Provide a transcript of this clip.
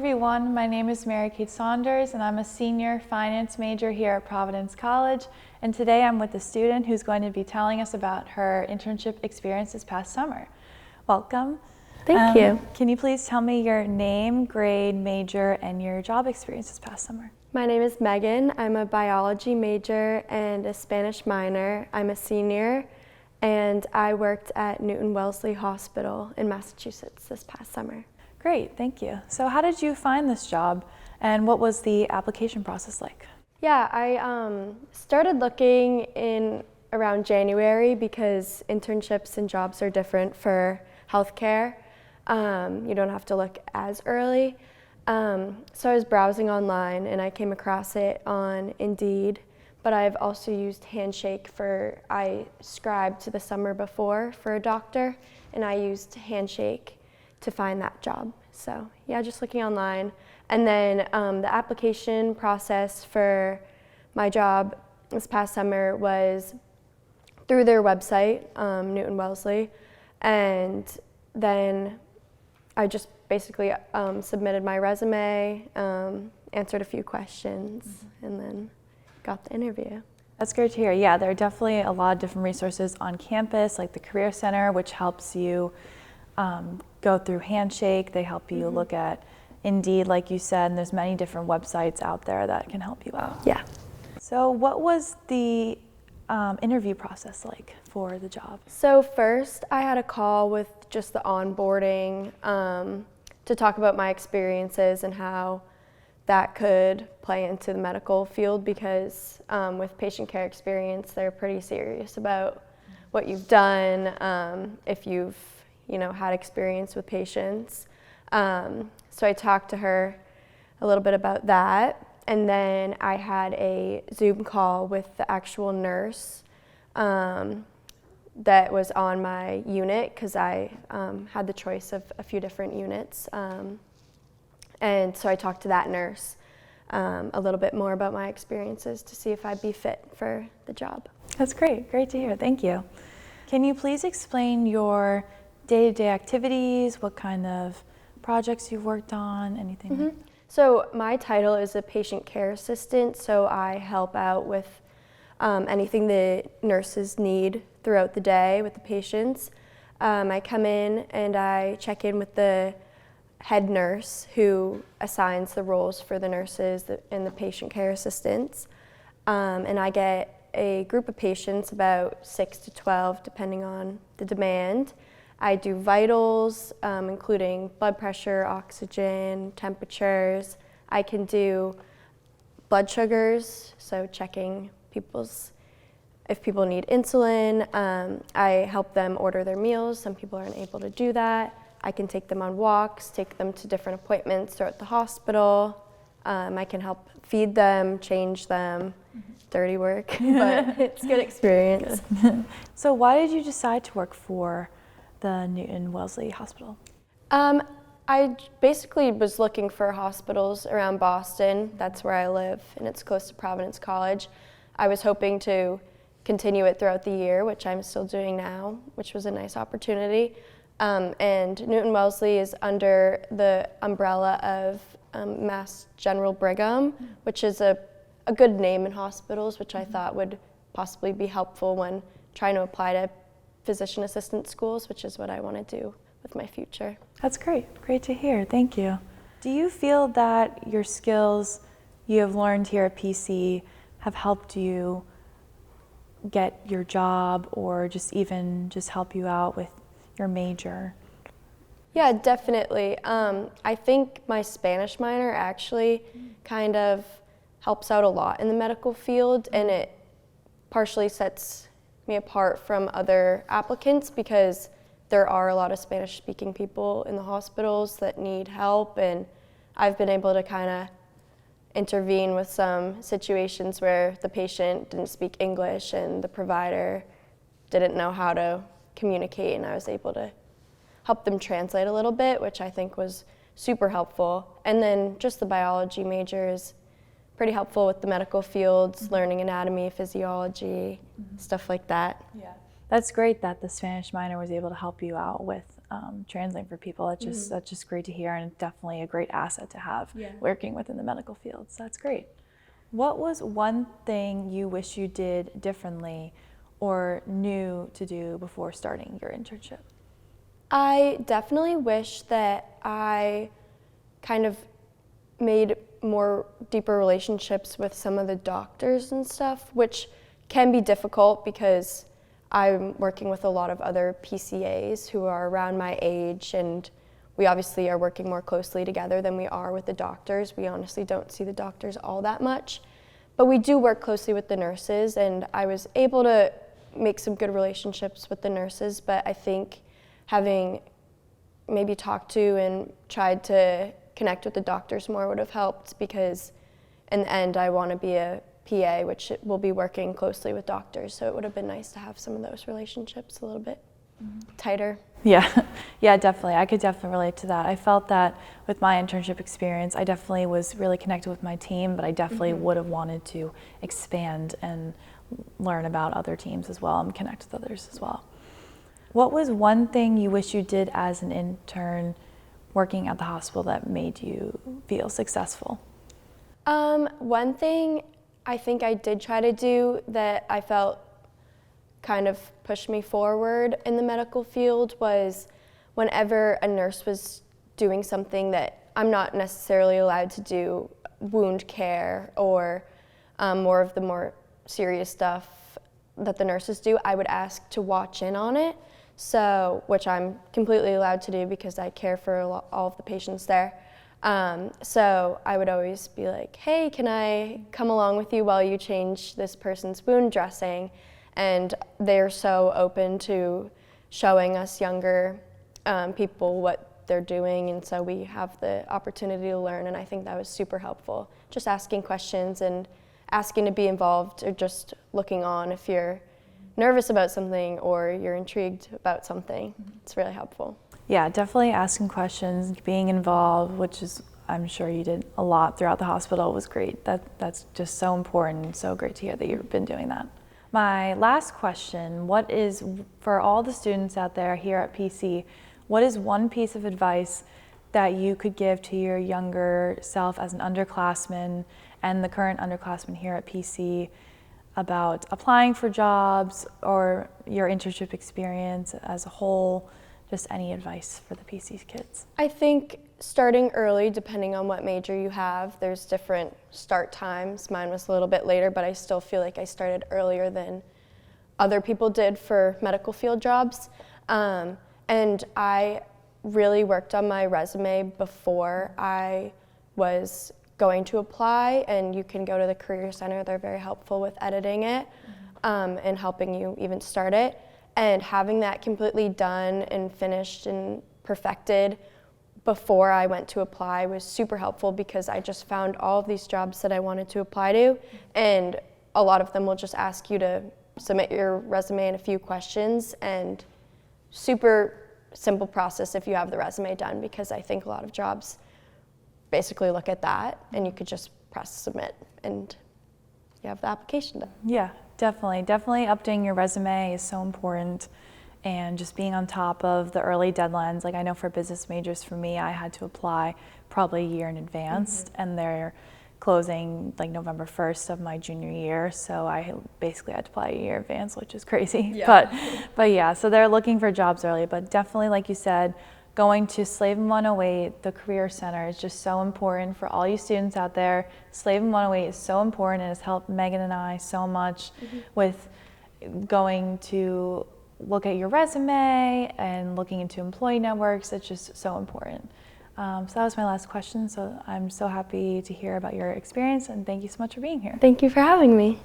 everyone, my name is Marykate Saunders and I'm a senior finance major here at Providence College, and today I'm with a student who's going to be telling us about her internship experience this past summer. Welcome. Thank you. Can you please tell me your name, grade, major, and your job experience this past summer? My name is Megan. I'm a biology major and a Spanish minor. I'm a senior and I worked at Newton Wellesley Hospital in Massachusetts this past summer. Great, thank you. So how did you find this job and what was the application process like? Yeah, I started looking in around January because internships and jobs are different for healthcare. You don't have to look as early. So I was browsing online and I came across it on Indeed, but I've also used Handshake I scribed the summer before for a doctor and I used Handshake to find that job. So yeah, just looking online. And then the application process for my job this past summer was through their website, Newton Wellesley, and then I just basically submitted my resume, answered a few questions, and then got the interview. That's great to hear. Yeah, there are definitely a lot of different resources on campus, like the Career Center, which helps you go through Handshake. They help you look at Indeed, like you said, and there's many different websites out there that can help you out. Yeah. So what was the interview process like for the job? So first I had a call with just the onboarding to talk about my experiences and how that could play into the medical field because with patient care experience, they're pretty serious about what you've done, if you've had experience with patients. So I talked to her a little bit about that, and then I had a Zoom call with the actual nurse that was on my unit because I had the choice of a few different units. And so I talked to that nurse a little bit more about my experiences to see if I'd be fit for the job. That's great. Great to hear. Thank you. Can you please explain your day-to-day activities, what kind of projects you've worked on, anything like that? So my title is a patient care assistant, so I help out with anything the nurses need throughout the day with the patients. I come in and I check in with the head nurse who assigns the roles for the nurses and the patient care assistants. And I get a group of patients, about 6 to 12, depending on the demand. I do vitals, including blood pressure, oxygen, temperatures. I can do blood sugars, so checking if people need insulin. I help them order their meals. Some people aren't able to do that. I can take them on walks, take them to different appointments throughout the hospital. I can help feed them, change them. Dirty work, but it's good experience. Good. So why did you decide to work for the Newton Wellesley Hospital? I basically was looking for hospitals around Boston. That's where I live, and it's close to Providence College. I was hoping to continue it throughout the year, which I'm still doing now, which was a nice opportunity. And Newton Wellesley is under the umbrella of Mass General Brigham, which is a good name in hospitals, which I thought would possibly be helpful when trying to apply to physician assistant schools, which is what I want to do with my future. That's great. Great to hear. Thank you. Do you feel that your skills you have learned here at PC have helped you get your job or just help you out with your major? Yeah, definitely. I think my Spanish minor actually kind of helps out a lot in the medical field, and it partially sets me apart from other applicants because there are a lot of Spanish-speaking people in the hospitals that need help, and I've been able to kind of intervene with some situations where the patient didn't speak English and the provider didn't know how to communicate, and I was able to help them translate a little bit, which I think was super helpful. And then just the biology major is pretty helpful with the medical fields, learning anatomy, physiology, stuff like that. Yeah, that's great that the Spanish minor was able to help you out with translating for people. That's just great to hear, and definitely a great asset to have working within the medical field. So that's great. What was one thing you wish you did differently or knew to do before starting your internship? I definitely wish that I kind of made more deeper relationships with some of the doctors and stuff, which can be difficult because I'm working with a lot of other PCAs who are around my age, and we obviously are working more closely together than we are with the doctors. We honestly don't see the doctors all that much, but we do work closely with the nurses, and I was able to make some good relationships with the nurses, but I think having maybe talked to and tried to connect with the doctors more would have helped, because in the end I want to be a PA, which will be working closely with doctors, so it would have been nice to have some of those relationships a little bit tighter. Yeah, yeah, definitely. I could definitely relate to that. I felt that with my internship experience, I definitely was really connected with my team, but I definitely would have wanted to expand and learn about other teams as well and connect with others as well. What was one thing you wish you did as an intern working at the hospital that made you feel successful? One thing I think I did try to do that I felt kind of pushed me forward in the medical field was whenever a nurse was doing something that I'm not necessarily allowed to do, wound care or more of the more serious stuff that the nurses do, I would ask to watch in on it. So, which I'm completely allowed to do because I care for all of the patients there. So I would always be like, hey, can I come along with you while you change this person's wound dressing? And they're so open to showing us younger people what they're doing, and so we have the opportunity to learn, and I think that was super helpful. Just asking questions and asking to be involved, or just looking on if you're nervous about something or you're intrigued about something. It's really helpful. Yeah, definitely asking questions, being involved, which is, I'm sure you did a lot throughout the hospital, was great. That's just so important, and so great to hear that you've been doing that. My last question, what is, for all the students out there here at PC, what is one piece of advice that you could give to your younger self as an underclassman and the current underclassman here at PC about applying for jobs or your internship experience as a whole? Just any advice for the PC kids? I think starting early, depending on what major you have, there's different start times. Mine was a little bit later, but I still feel like I started earlier than other people did for medical field jobs. And I really worked on my resume before I was going to apply, and you can go to the Career Center. They're very helpful with editing it and helping you even start it. And having that completely done and finished and perfected before I went to apply was super helpful, because I just found all of these jobs that I wanted to apply to, and a lot of them will just ask you to submit your resume and a few questions, and super simple process if you have the resume done, because I think a lot of jobs basically look at that and you could just press submit and you have the application done. Yeah, definitely. Definitely updating your resume is so important, and just being on top of the early deadlines. Like I know for business majors, for me, I had to apply probably a year in advance, and they're closing like November 1st of my junior year, so I basically had to apply a year in advance, which is crazy. Yeah. But yeah, so they're looking for jobs early, but definitely, like you said, going to Slavin 108, the Career Center, is just so important for all you students out there. Slavin 108 is so important, and has helped Megan and I so much with going to look at your resume and looking into employee networks. It's just so important. So that was my last question. So I'm so happy to hear about your experience, and thank you so much for being here. Thank you for having me.